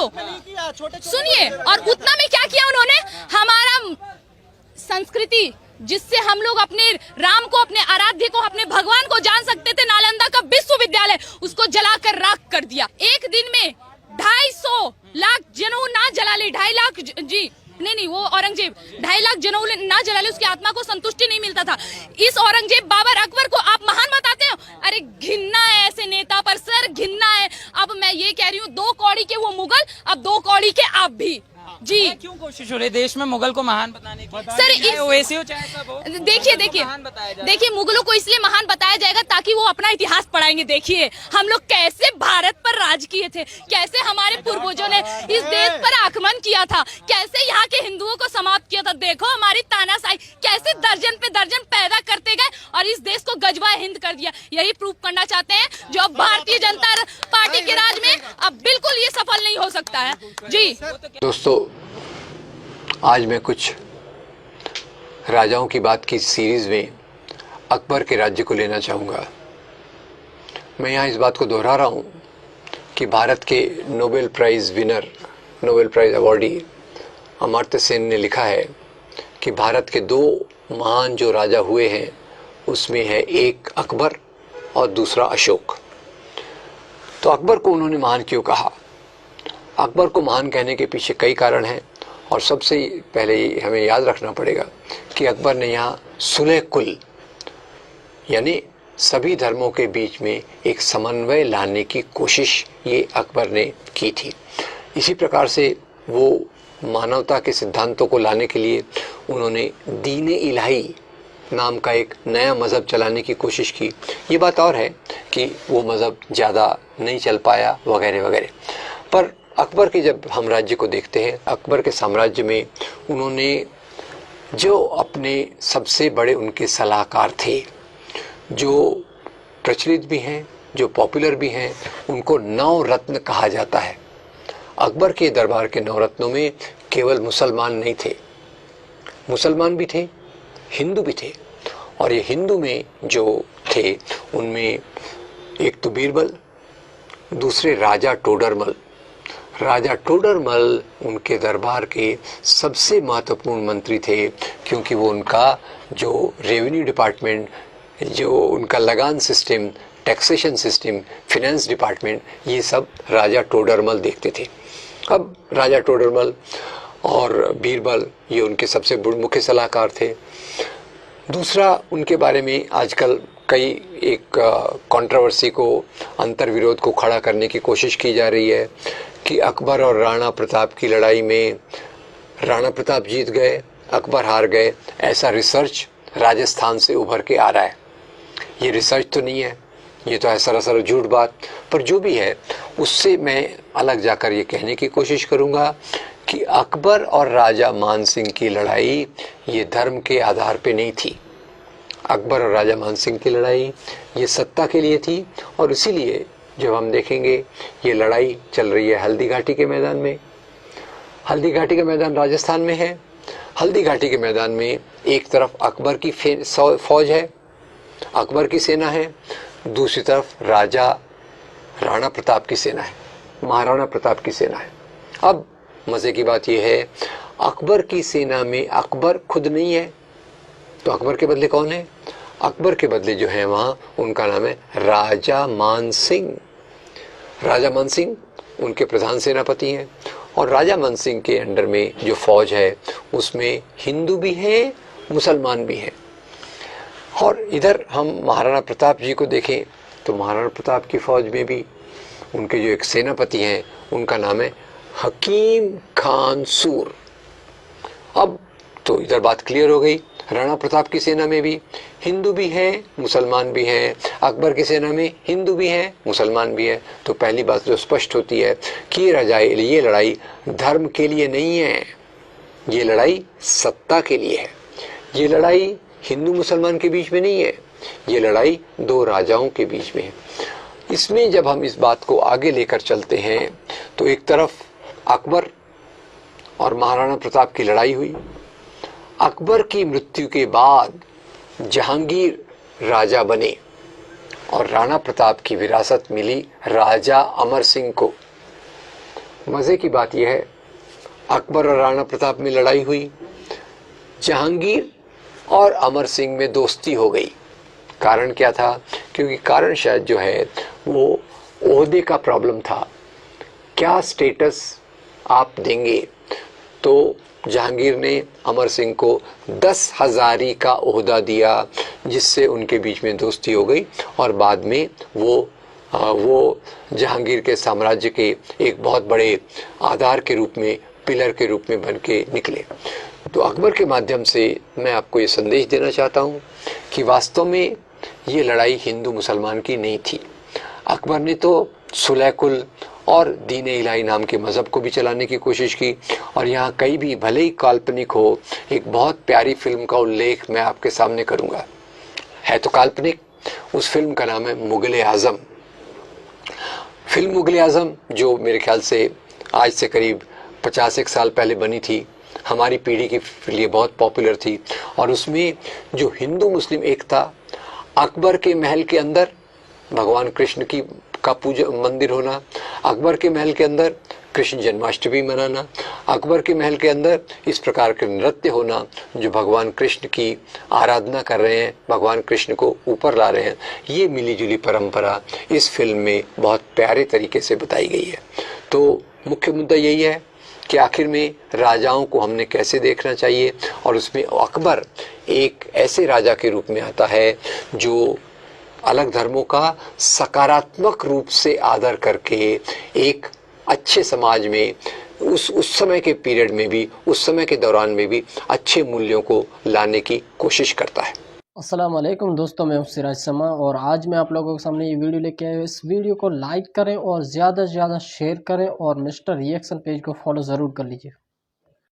तो सुनिए। और उतना में क्या किया उन्होंने, हमारा संस्कृति जिससे हम लोग अपने राम को, अपने आराध्य को, अपने भगवान को जान सकते थे, नालंदा का विश्वविद्यालय, उसको जलाकर राख कर दिया। एक दिन में 250 लाख जनऊ ना जला ले, 2.5 लाख जी नहीं वो औरंगजेब 2.5 लाख जनऊ ना जला ले, उसकी आत्मा को संतुष्टि नहीं मिलता था। इस औरंगजेब बाबर अकबर को आप महान बताते हो? अरे घिन्ना है ऐसे नेता पर सर, घिन्ना है। अब मैं ये कह रही हूँ 2 कौड़ी के वो मुगल, अब 2 कौड़ी के आप भी जी। क्यों कोशिश हो रही है देश में मुगल को महान बताने की? सर ओवैसी हो चाहे सब हो, देखिए मुगलों को इसलिए महान बताया जाएगा ताकि वो अपना इतिहास पढ़ाएंगे। देखिए हम लोग कैसे भारत पर राज किए थे, कैसे हमारे पूर्वजों ने इस देश पर आक्रमण किया था, कैसे यहाँ के हिंदुओं को समाप्त किया था। देखो हमारी तानाशाही कैसे दर्जन पे दर्जन पैदा करते गए और इस देश को गजवा हिंद कर दिया। यही प्रूव करना चाहते हैं जो अब भारतीय जनता पार्टी के राज में अब बिल्कुल ये सफल नहीं हो सकता है जी। दोस्तों, आज मैं कुछ राजाओं की बात की सीरीज में अकबर के राज्य को लेना चाहूँगा। मैं यहाँ इस बात को दोहरा रहा हूँ कि भारत के Nobel prize winner, Nobel prize awardee Amartya Sen ने लिखा है कि भारत के 2 महान जो राजा हुए हैं उसमें है एक अकबर और दूसरा अशोक। तो अकबर को उन्होंने महान क्यों कहा? अकबर को महान कहने के पीछे कई कारण हैं और सबसे पहले हमें याद रखना पड़ेगा कि अकबर ने यहाँ सुलह कुल यानी सभी धर्मों के बीच में एक समन्वय लाने की कोशिश ये अकबर ने की थी। इसी प्रकार से वो मानवता के सिद्धांतों को लाने के लिए उन्होंने दीन-ए इलाही नाम का एक नया मज़हब चलाने की कोशिश की। ये बात और है कि वो मज़हब ज़्यादा नहीं चल पाया वगैरह वगैरह। पर अकबर के जब हम राज्य को देखते हैं, अकबर के साम्राज्य में उन्होंने जो अपने सबसे बड़े उनके सलाहकार थे, जो प्रचलित भी हैं, जो पॉपुलर भी हैं, उनको 9 रत्न कहा जाता है। अकबर के दरबार के 9 रत्नों में केवल मुसलमान नहीं थे, मुसलमान भी थे, हिंदू भी थे। और ये हिंदू में जो थे उनमें एक तो बीरबल, दूसरे राजा टोडरमल। राजा टोडरमल उनके दरबार के सबसे महत्वपूर्ण मंत्री थे क्योंकि वो उनका जो रेवेन्यू डिपार्टमेंट, जो उनका लगान system, taxation system, finance department, ये सब राजा टोडरमल देखते थे। अब राजा टोडरमल और बीरबल ये उनके सबसे मुख्य सलाहकार थे। दूसरा उनके बारे में आजकल कई एक कंट्रोवर्सी को, अंतर्विरोध को खड़ा करने की कोशिश की जा रही है कि अकबर और राणा प्रताप की लड़ाई में राणा प्रताप जीत गए, अकबर हार गए। ऐसा रिसर्च राजस्थान से उभर के आ रहा है। ये रिसर्च तो नहीं है, ये तो है सरासर झूठ बात। पर जो भी है उससे मैं अलग जाकर ये कहने की कोशिश करूँगा कि अकबर और राजा मानसिंह की लड़ाई ये धर्म के आधार पे नहीं थी। अकबर और राजा मानसिंह की लड़ाई ये सत्ता के लिए थी। और इसीलिए जब हम देखेंगे ये लड़ाई चल रही है हल्दी घाटी के मैदान में। हल्दी घाटी का मैदान राजस्थान में है। हल्दी घाटी के मैदान में एक तरफ अकबर की फौज है, अकबर की सेना है, दूसरी तरफ राजा राणा प्रताप की सेना है, महाराणा प्रताप की सेना है। अब मज़े की बात यह है, अकबर की सेना में अकबर खुद नहीं है, तो अकबर के बदले कौन है? अकबर के बदले जो है वहाँ उनका नाम है राजा मानसिंह। राजा मानसिंह उनके प्रधान सेनापति हैं और राजा मानसिंह के अंडर में जो फौज है उसमें हिंदू भी हैं, मुसलमान भी हैं। और इधर हम महाराणा प्रताप जी को देखें तो महाराणा प्रताप की फौज में भी उनके जो एक सेनापति हैं उनका नाम है हकीम खान सूर। अब तो इधर बात क्लियर हो गई, राणा प्रताप की सेना में भी हिंदू भी हैं, मुसलमान भी हैं, अकबर की सेना में हिंदू भी हैं, मुसलमान भी हैं। तो पहली बात जो स्पष्ट होती है कि ये लड़ाई धर्म के लिए नहीं है, ये लड़ाई सत्ता के लिए है। ये लड़ाई हिंदू मुसलमान के बीच में नहीं है, ये लड़ाई 2 राजाओं के बीच में है। इसमें जब हम इस बात को आगे लेकर चलते हैं तो एक तरफ अकबर और महाराणा प्रताप की लड़ाई हुई। अकबर की मृत्यु के बाद जहांगीर राजा बने और राणा प्रताप की विरासत मिली राजा अमर सिंह को। मज़े की बात यह है, अकबर और राणा प्रताप में लड़ाई हुई, जहांगीर और अमर सिंह में दोस्ती हो गई। कारण क्या था? क्योंकि कारण शायद जो है वो ओहदे का प्रॉब्लम था। क्या स्टेटस आप देंगे? तो जहांगीर ने अमर सिंह को 10 हज़ारी का ओहदा दिया, जिससे उनके बीच में दोस्ती हो गई और बाद में वो जहांगीर के साम्राज्य के एक बहुत बड़े आधार के रूप में, पिलर के रूप में बन के निकले। तो अकबर के माध्यम से मैं आपको ये संदेश देना चाहता हूँ कि वास्तव में ये लड़ाई हिंदू मुसलमान की नहीं थी। अकबर ने तो सुलह-कुल और दीन इलाही नाम के मज़हब को भी चलाने की कोशिश की। और यहाँ कई भी, भले ही काल्पनिक हो, एक बहुत प्यारी फिल्म का उल्लेख मैं आपके सामने करूँगा। है तो काल्पनिक, उस फिल्म का नाम है मुग़ल-ए-आज़म। फिल्म मुग़ल-ए-आज़म जो मेरे ख्याल से आज से करीब 50 साल पहले बनी थी, हमारी पीढ़ी के लिए बहुत पॉपुलर थी। और उसमें जो हिंदू मुस्लिम एकता, अकबर के महल के अंदर भगवान कृष्ण का पूजा मंदिर होना, अकबर के महल के अंदर कृष्ण जन्माष्टमी मनाना, अकबर के महल के अंदर इस प्रकार के नृत्य होना जो भगवान कृष्ण की आराधना कर रहे हैं, भगवान कृष्ण को ऊपर ला रहे हैं, ये मिली जुली परंपरा इस फिल्म में बहुत प्यारे तरीके से बताई गई है। तो मुख्य मुद्दा यही है कि आखिर में राजाओं को हमने कैसे देखना चाहिए, और उसमें अकबर एक ऐसे राजा के रूप में आता है जो अलग धर्मों का सकारात्मक रूप से आदर करके एक अच्छे समाज में उस समय के पीरियड में भी, उस समय के दौरान में भी अच्छे मूल्यों को लाने की कोशिश करता है। अस्सलाम वालेकुम दोस्तों, मैं हूं सिराज समा और आज मैं आप लोगों के सामने ये वीडियो लेके आया हूँ। इस वीडियो को लाइक करें और ज़्यादा से ज़्यादा शेयर करें और मिस्टर रिएक्शन पेज को फॉलो ज़रूर कर लीजिए।